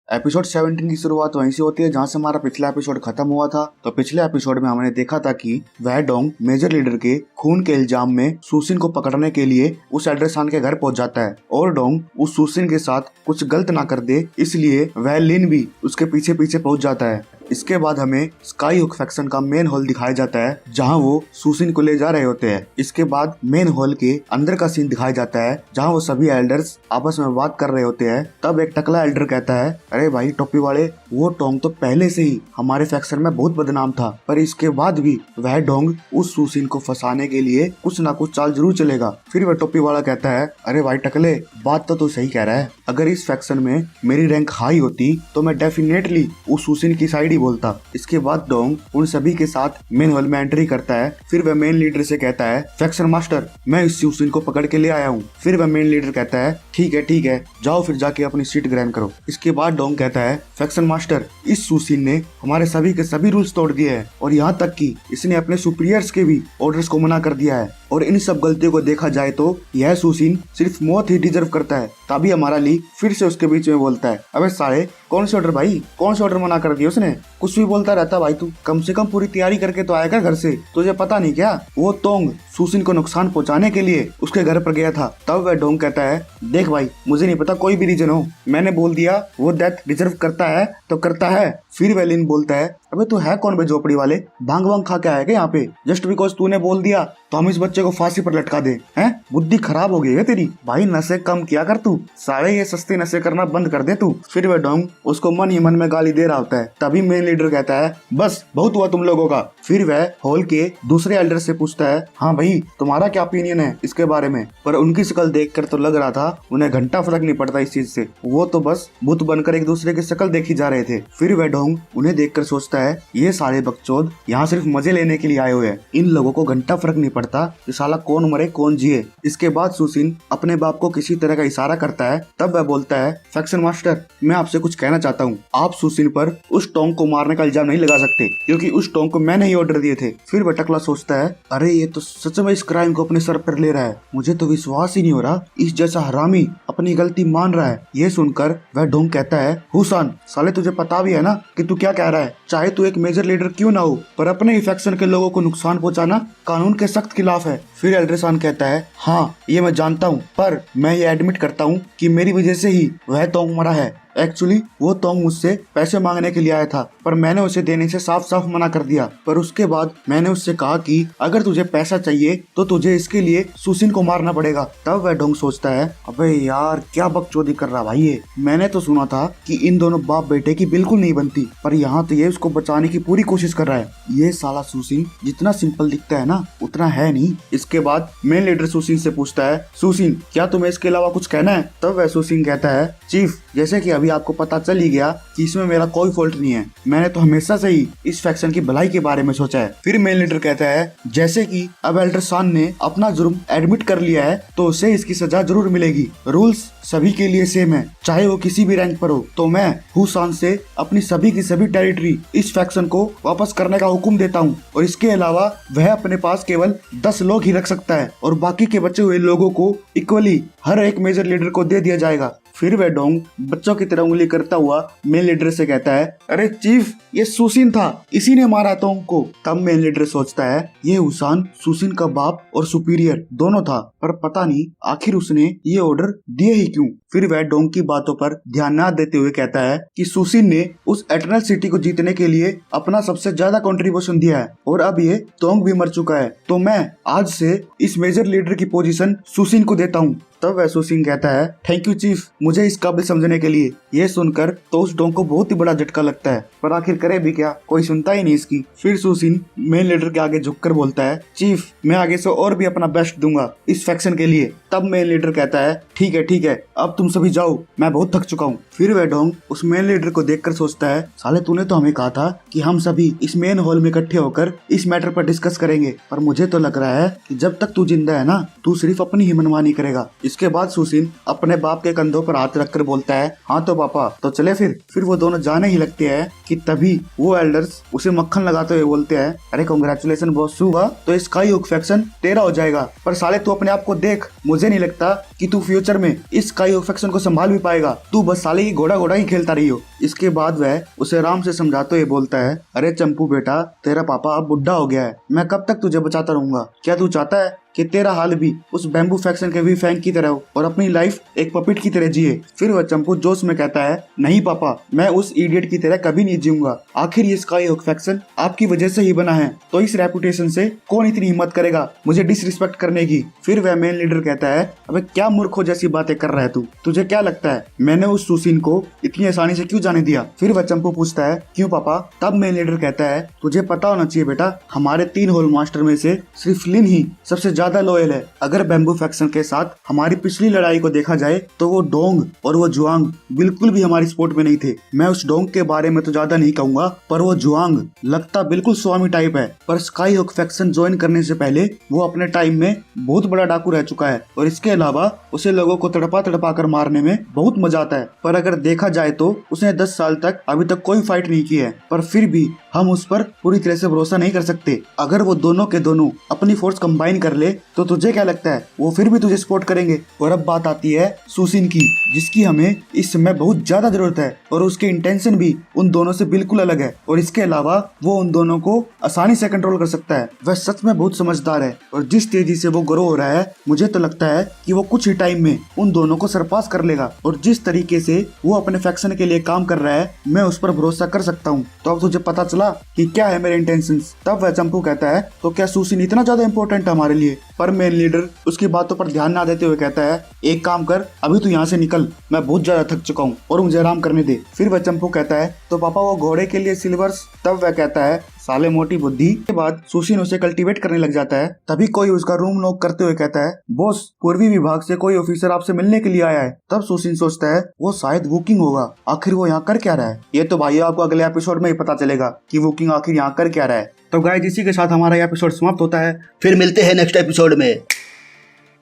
Episode 17 की शुरुआत वहीं से होती है जहां से हमारा पिछला एपिसोड खत्म हुआ था। तो पिछले एपिसोड में हमने देखा था कि वह डोंग मेजर लीडर के खून के इल्जाम में सुसिन को पकड़ने के लिए उस एल्डर सान के घर पहुंच जाता है और डोंग उस सुसिन के साथ कुछ गलत ना कर दे, इसलिए वह लिन भी उसके पीछे पीछे पहुंच जाता है। इसके बाद हमें स्काई हुक फैक्शन का मेन हॉल दिखाया जाता है जहां वो सुसिन को ले जा रहे होते हैं। इसके बाद मेन हॉल के अंदर का सीन दिखाया जाता है जहां वो सभी एल्डर्स आपस में बात कर रहे होते हैं। तब एक टकला एल्डर कहता है, अरे भाई टोपी वाले, वो डोंग तो पहले से ही हमारे फैक्शन में बहुत बदनाम था, पर इसके बाद भी वह डोंग उस सुसिन को फंसाने के लिए कुछ ना कुछ चाल जरूर चलेगा। फिर वह टोपी वाला कहता है, अरे भाई टकले, बात तो तू सही कह रहा है, अगर इस फैक्शन में मेरी रैंक हाई होती तो मैं डेफिनेटली उस सुसिन की साइड बोलता। इसके बाद डोंग उन सभी के साथ मेन हॉल में एंट्री करता है। फिर वह मेन लीडर से कहता है, फैक्शन मास्टर, मैं इस सुसिन को पकड़ के ले आया हूँ। फिर वह मेन लीडर कहता है, ठीक है, जाओ फिर जाके अपनी सीट ग्रहण करो। इसके बाद डोंग कहता है, फैक्शन मास्टर, इस सुसिन ने हमारे सभी के सभी रूल्स तोड़ दिए हैं और यहाँ तक कि इसने अपने सुपीरियर्स के भी ऑर्डर्स को मना कर दिया है, और इन सब गलतियों को देखा जाए तो यह सुसिन सिर्फ मौत ही डिजर्व करता है। तभी हमारा ली फिर से उसके बीच में बोलता है, अबे साले, कौन से ऑर्डर भाई, कौन से ऑर्डर मना कर दिया उसने? कुछ भी बोलता रहता भाई तू, कम से कम पूरी तैयारी करके तो आएगा घर से, तुझे पता नहीं क्या? वो तोंग सुसिन को नुकसान पहुंचाने के लिए उसके घर पर गया था। तब वह डोंग कहता है, देख भाई, मुझे नहीं पता कोई भी रीजन हो, मैंने बोल दिया वो डेथ डिजर्व करता है तो करता है। फिर वह लिन बोलता है, अबे तू है कौन बे झोपड़ी वाले, भांग वांग खा के आएगा यहाँ पे? जस्ट बिकॉज तूने बोल दिया तो हम इस बच्चे को फांसी पर लटका दे? हैं, बुद्धि खराब हो गई है तेरी भाई, नशे कम किया कर तू, सारे ये सस्ते नशे करना बंद कर दे तू। फिर वह डोंग उसको मन ही मन में गाली दे रहा होता है। तभी मेन लीडर कहता है, बस बहुत हुआ तुम लोगों का। फिर वह हॉल के दूसरे एल्डर से पूछता है, हाँ भाई, तुम्हारा क्या ओपिनियन है इसके बारे में? पर उनकी शक्ल देखकर तो लग रहा था उन्हें घंटा फर्क नहीं पड़ता इस चीज से, वो तो बस भूत बनकर एक दूसरे की शक्ल देखी जा रहे थे। फिर वह डोंग उन्हें देखकर सोचता है, ये सारे बकचोद यहाँ सिर्फ मजे लेने के लिए आए हुए हैं, इन लोगों को घंटा फर्क नहीं पड़ता कि साला कौन मरे कौन जिए। इसके बाद सुसिन अपने बाप को किसी तरह का इशारा करता है। तब वह बोलता है, फैक्शन मास्टर, मैं आपसे कुछ कहना चाहता हूँ, आप सुसिन पर उस टोंग को मारने का इल्जाम नहीं लगा सकते क्योंकि उस टोंग को मैंने ही ऑर्डर दिए थे। फिर वह टकला सोचता है, अरे ये तो सच में इस क्राइम को अपने सर पर ले रहा है, मुझे तो विश्वास ही नहीं हो रहा इस जैसा हरामी अपनी गलती मान रहा है। ये सुनकर वह डोंग कहता है, हुसान, साले तुझे पता भी है ना कि तू क्या कह रहा है? चाहे तू एक मेजर लीडर क्यों ना हो, पर अपने ही फैक्शन के लोगों को नुकसान पहुंचाना कानून के सख्त खिलाफ है। फिर एल्डर सान कहता है, हाँ ये मैं जानता हूँ, पर मैं ये एडमिट करता हूँ कि मेरी वजह से ही वह टोंग मरा है। एक्चुअली वो टोंग मुझसे पैसे मांगने के लिए आया था, पर मैंने उसे देने से साफ साफ मना कर दिया। पर उसके बाद मैंने उससे कहा कि अगर तुझे पैसा चाहिए तो तुझे इसके लिए सुसिन को मारना पड़ेगा। तब वह डोंग सोचता है, अबे यार क्या बकचोदी कर रहा भाई ये, मैंने तो सुना था कि इन दोनों बाप बेटे की बिल्कुल नहीं बनती, पर यहाँ तो ये उसको बचाने की पूरी कोशिश कर रहा है। ये साला सुसिन जितना सिंपल दिखता है ना उतना है नहीं। इसके बाद मेन लीडर सुसिन से पूछता है, सुसिन, क्या तुम्हें इसके अलावा कुछ कहना है? तब वह सुसिन कहता है, चीफ, जैसे कि अभी आपको पता चल ही गया कि इसमें मेरा कोई फॉल्ट नहीं है, मैंने तो हमेशा से ही इस फैक्शन की भलाई के बारे में सोचा है। फिर मेन लीडर कहता है, जैसे कि अब एल्डर सान ने अपना जुर्म एडमिट कर लिया है तो उसे इसकी सजा जरूर मिलेगी। रूल्स सभी के लिए सेम है, चाहे वो किसी भी रैंक पर हो। तो मैं हुसान से अपनी सभी की सभी टेरिटरी इस फैक्शन को वापस करने का हुक्म देता हूँ, और इसके अलावा वह अपने पास केवल 10 लोग ही रख सकता है और बाकी के बचे हुए लोगों को इक्वली हर एक मेजर लीडर को दे दिया जाएगा। फिर वह डोंग बच्चों की तरह उंगली करता हुआ मेन लीडर से कहता है, अरे चीफ, ये सुसिन था, इसी ने मारा टोंग को। तब मेन लीडर सोचता है, ये हुसान सुसिन का बाप और सुपीरियर दोनों था, पर पता नहीं आखिर उसने ये ऑर्डर दिए ही क्यों। फिर वह डोंग की बातों पर ध्यान न देते हुए कहता है कि सुसिन ने उस एटर्नल सिटी को जीतने के लिए अपना सबसे ज्यादा कंट्रीब्यूशन दिया है और अब ये टोंग भी मर चुका है, तो मैं आज से इस मेजर लीडर की पोजीशन सुसिन को देता हूँ। तब वह सुसिन कहता है, थैंक यू चीफ, मुझे इस काबिल समझने के लिए। ये सुनकर तो उस डोंग को बहुत ही बड़ा झटका लगता है, पर आखिर करे भी क्या, कोई सुनता ही नहीं इसकी। फिर सुसिन मेन लीडर के आगे झुककर बोलता है, चीफ, मैं आगे से और भी अपना बेस्ट दूंगा इस फैक्शन के लिए। तब मेन लीडर कहता है, ठीक है, अब तुम सभी जाओ, मैं बहुत थक चुका हूँ। फिर वह डोंग उस मेन लीडर को देखकर सोचता है, साले तूने तो हमें कहा था कि हम सभी इस मेन हॉल में इकट्ठे होकर इस मैटर पर डिस्कस करेंगे, पर मुझे तो लग रहा है कि जब तक तू जिंदा है ना, तू सिर्फ अपनी ही मनमानी करेगा। इसके बाद सुसिन अपने बाप के कंधों पर हाथ रखकर बोलता है, हाँ तो पापा, तो चले फिर वो दोनों जाने ही लगते हैं कि तभी वो एल्डर्स उसे मक्खन लगाते हुए बोलते हैं, अरे कांग्रेचुलेशन बॉस, हुआ तो स्काई हुक फैक्शन तेरा हो जाएगा, पर साले तू अपने आप को देख, मुझे मुझे नहीं लगता कि तू फ्यूचर में इस स्काई हॉक फैक्शन को संभाल भी पाएगा। तू बस साले की घोड़ा घोड़ा ही खेलता रही हो। इसके बाद वह उसे आराम से समझाते हुए बोलता है, अरे चंपू बेटा, तेरा पापा अब बुढ़ा हो गया है, मैं कब तक तुझे बचाता रहूंगा। क्या तू चाहता है कि तेरा हाल भी उस बैम्बू फैक्शन के वी फैंग की तरह हो और अपनी लाइफ एक पपिट की तरह जिए। फिर वह चंपू जोश में कहता है, नहीं पापा, मैं उस इडियट की तरह कभी नहीं जीऊंगा। आखिर ये स्काई हॉक फैक्शन आपकी वजह से ही बना है, तो इस रेपुटेशन से कौन इतनी हिम्मत करेगा मुझे डिसरिस्पेक्ट करने की। फिर वह मेन लीडर कहता है, अबे क्या मूर्खों जैसी बातें कर रहा है तू, तुझे क्या लगता है मैंने उस सुसिन को इतनी आसानी से क्यों जाने दिया। फिर वह चंपू पूछता है, क्यों पापा। तब मेन लीडर कहता है, तुझे पता होना चाहिए बेटा, हमारे 3 होल मास्टर में से सिर्फ लिन ही सबसे ज्यादा लॉयल है। अगर बैम्बू फैक्शन के साथ हमारी पिछली लड़ाई को देखा जाए तो वो डोंग और वो जुआंग बिल्कुल भी हमारी सपोर्ट में नहीं थे। मैं उस डोंग के बारे में तो ज्यादा नहीं कहूंगा, पर वो जुआंग लगता बिल्कुल स्वामी टाइप है, पर स्काई हॉक फैक्शन ज्वाइन करने से पहले वो अपने टाइम में बहुत बड़ा डाकू रह चुका है और इसके अलावा उसे लोगों को तड़पा तड़पा कर मारने में बहुत मजा आता है। पर अगर देखा जाए तो उसने 10 साल तक अभी तक कोई फाइट नहीं की है, पर फिर भी हम उस पर पूरी तरह से भरोसा नहीं कर सकते। अगर वो दोनों के दोनों अपनी फोर्स कंबाइन कर ले तो तुझे क्या लगता है वो फिर भी तुझे सपोर्ट करेंगे। और अब बात आती है सुसिन की, जिसकी हमें इस समय बहुत ज्यादा जरूरत है और उसके इंटेंशन भी उन दोनों से बिल्कुल अलग है और इसके अलावा वो उन दोनों को आसानी से कंट्रोल कर सकता है। वह सच में बहुत समझदार है और जिस तेजी से वो ग्रो हो रहा है मुझे तो लगता है कि वो कुछ ही टाइम में उन दोनों को सरपास कर लेगा। और जिस तरीके से वो अपने फैक्शन के लिए काम कर रहा है मैं उस पर भरोसा कर सकता हूँ। तो अब तुझे पता चला कि क्या है मेरे इंटेंशंस। तब वह चंपू कहता है, तो क्या सुसिन इतना ज्यादा इंपॉर्टेंट है हमारे लिए। पर मेन लीडर उसकी बातों पर ध्यान ना देते हुए कहता है, एक काम कर, अभी तू यहाँ से निकल, मैं बहुत ज्यादा थक चुका हूँ और मुझे आराम करने दे। फिर वह चंपू कहता है, तो पापा वो घोड़े के लिए सिल्वर्स। तब वह कहता है, साले मोटी बुद्धि। के बाद सुसिन उसे कल्टीवेट करने लग जाता है। तभी कोई उसका रूम नॉक करते हुए कहता है, बॉस, पूर्वी विभाग से कोई ऑफिसर आपसे मिलने के लिए आया है। तब सुसिन सोचता है वो शायद वुकिंग होगा, आखिर वो यहाँ कर क्या रहा है। ये तो भाई आपको अगले एपिसोड में ही पता चलेगा कि वुकिंग आखिर यहाँ कर क्या रहा है। तो गाइस, इसी के साथ हमारा एपिसोड समाप्त होता है। फिर मिलते हैं नेक्स्ट एपिसोड में।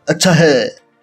अच्छा है।